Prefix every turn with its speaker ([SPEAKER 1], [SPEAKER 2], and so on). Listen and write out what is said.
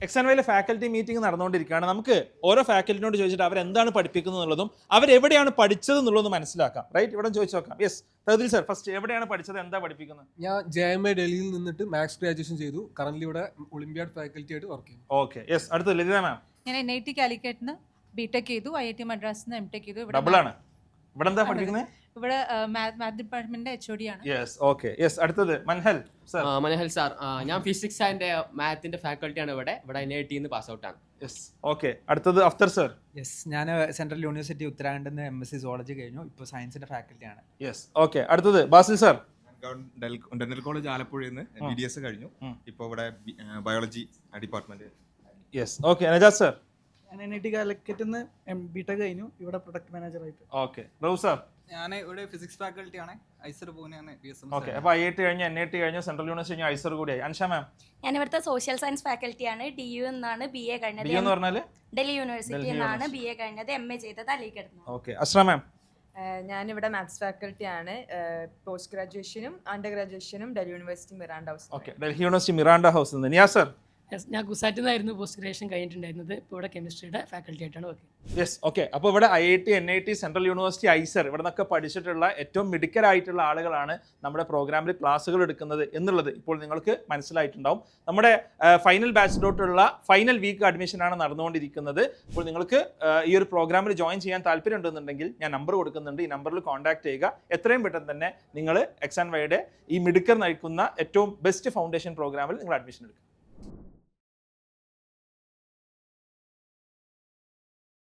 [SPEAKER 1] എക്സാൻവയിലെ faculty meeting നടന്നുകൊണ്ടിരിക്കുകയാണ്. നമുക്ക് ഓരോ ഫാക്കൽറ്റിനോട് ചോദിച്ചിട്ട് അവരെന്താണ് പഠിപ്പിക്കുന്നത് എന്നുള്ളതും അവരെവിടെയാണ് പഠിച്ചത് എന്നുള്ളതും മനസ്സിലാക്കാം. റൈറ്റ്, ഇവിടെ ചോദിച്ചു നോക്കാം. യെസ് തദ്ദിൽ സർ, ഫസ്റ്റ് എവിടെയാണ് പഠിച്ചത്, എന്താ പഠിപ്പിക്കുന്നത്?
[SPEAKER 2] ഞാൻ JMA ഡൽഹിയിൽ നിന്നിട്ട് മാത്സ് ഗ്രാജുവേഷൻ ചെയ്തു. കറന്റ് ഇവിടെ ഒളിമ്പ്യാഡ് ഫാക്കൽറ്റി ആയിട്ട് വർക്ക് ചെയ്യുന്നു.
[SPEAKER 1] Okay, yes. അടുത്ത ലളിത മാം.
[SPEAKER 3] ഞാൻ NIT കാലിക്കറ്റിന് ബിടെക് ചെയ്തു, IIT മദ്രാസിന് MTech ചെയ്തു.
[SPEAKER 1] ഡബിൾ ആണ്. ഇവിടെ എന്താ പഠിക്കുന്നത്?
[SPEAKER 3] ഇവിടെ മാത്ത് ഡിപ്പാർട്ട്മെന്റിന്റെ HOD ആണ്.
[SPEAKER 1] Yes, okay. യെസ്, അടുത്തത് മൻഹൽ സർ.
[SPEAKER 4] മനഹൽ സാർ, ഞാൻ ഫിസിക്സ് ആൻഡ് മാത്തിന്റെ ഫാക്കൽറ്റിയാണ് ഇവിടെ NIT നിന്ന് പാസ് ഔട്ട് ആണ്.
[SPEAKER 1] Yes, okay. അടുത്തത് അഫ്തർ സർ.
[SPEAKER 5] യെസ്, ഞാൻ സെൻട്രൽ യൂണിവേഴ്സിറ്റി ഉത്തരാഖണ്ഡിൽ MSc സുവോളജി കഴിഞ്ഞു. ഇപ്പോൾ സയൻസിന്റെ ഫാക്കൽറ്റിയാണ്.
[SPEAKER 1] Yes, okay. അടുത്തത് ബാസിൽ സർ.
[SPEAKER 6] ഡെന്റൽ കോളേജ് ആലപ്പുഴയിൽ നിന്ന് BDS കഴിഞ്ഞു. ഇപ്പോൾ ഇവിടെ biology department.
[SPEAKER 1] Yes, okay. Najas sir.
[SPEAKER 7] ഞാൻ NIT കാലിക്കറ്റിൽ നിന്ന് ബിടെക് കഴിഞ്ഞു, ഇവിടെ പ്രൊഡക്റ്റ് മാനേജറായിട്ട്.
[SPEAKER 1] ഓക്കെ. റൌ സർ.
[SPEAKER 8] ഞാൻ ഇവിടെ ഫിസിക്സ് ഫാക്കൽറ്റി ആണ്, ഐസർ പൂനെയാണ്.
[SPEAKER 1] ഓക്കെ, അപ്പോൾ IIT കഴിഞ്ഞു, NIT കഴിഞ്ഞു, സെൻട്രൽ യൂണിവേഴ്സിറ്റി കഴിഞ്ഞു, ഐസർ കൂടിയായി. അൻഷ മാം.
[SPEAKER 9] ഞാൻ ഇവിടുത്തെ സോഷ്യൽ സയൻസ് ഫാക്കൽറ്റിയാണ്. DU എന്നാണ് BA കഴിഞ്ഞത്.
[SPEAKER 1] DU എന്ന് പറഞ്ഞാൽ
[SPEAKER 9] ഡൽഹി യൂണിവേഴ്സിറ്റി എന്നാണ് BA കഴിഞ്ഞത്. MA ചെയ്തത് അലിഗഡ്.
[SPEAKER 1] ഓക്കെ. അസ്ര മാം.
[SPEAKER 10] ഞാനിവിടെ മാത്സ് ഫാക്കൽറ്റി ആണ്. പോസ്റ്റ് ഗ്രാജുവേഷനും അണ്ടർ ഗ്രാജുവേഷനും Delhi University Miranda House.
[SPEAKER 1] Okay, Delhi University Miranda ഹൗസിൽ നിന്ന്. നിയാസ് സർ.
[SPEAKER 11] ഞാൻ ഗുസാറ്റിൽ നിന്നായിരുന്നു പോസ്റ്റ് ഗ്രാജുവേഷൻ കഴിഞ്ഞിട്ടുണ്ടായിരുന്നത്. ഇപ്പോൾ ഇവിടെ കെമിസ്ട്രിയുടെ ഫാക്കൽറ്റി ആയിട്ടാണ് വർക്ക്.
[SPEAKER 1] Yes, okay. അപ്പോൾ ഇവിടെ IIT, NIT, central university, IISER ഇവിടെ നിന്നൊക്കെ പഠിച്ചിട്ടുള്ള ഏറ്റവും മിടുക്കരായിട്ടുള്ള ആളുകളാണ് നമ്മുടെ പ്രോഗ്രാമിൽ ക്ലാസ്സുകൾ എടുക്കുന്നത് എന്നുള്ളത് ഇപ്പോൾ നിങ്ങൾക്ക് മനസ്സിലായിട്ടുണ്ടാവും. നമ്മുടെ ഫൈനൽ ബാച്ചിലോട്ടുള്ള ഫൈനൽ വീക്ക് അഡ്മിഷനാണ് നടന്നുകൊണ്ടിരിക്കുന്നത്. അപ്പോൾ നിങ്ങൾക്ക് ഈ ഒരു പ്രോഗ്രാമിൽ ജോയിൻ ചെയ്യാൻ താല്പര്യമുണ്ടെന്നുണ്ടെങ്കിൽ ഞാൻ നമ്പർ കൊടുക്കുന്നുണ്ട്. ഈ നമ്പറിൽ കോൺടാക്ട് ചെയ്യുക. എത്രയും പെട്ടെന്ന് തന്നെ നിങ്ങൾ എക്സാൻവയുടെ ഈ മിടുക്കർ നയിക്കുന്ന ഏറ്റവും ബെസ്റ്റ് ഫൗണ്ടേഷൻ പ്രോഗ്രാമിൽ നിങ്ങൾ അഡ്മിഷൻ എടുക്കുക.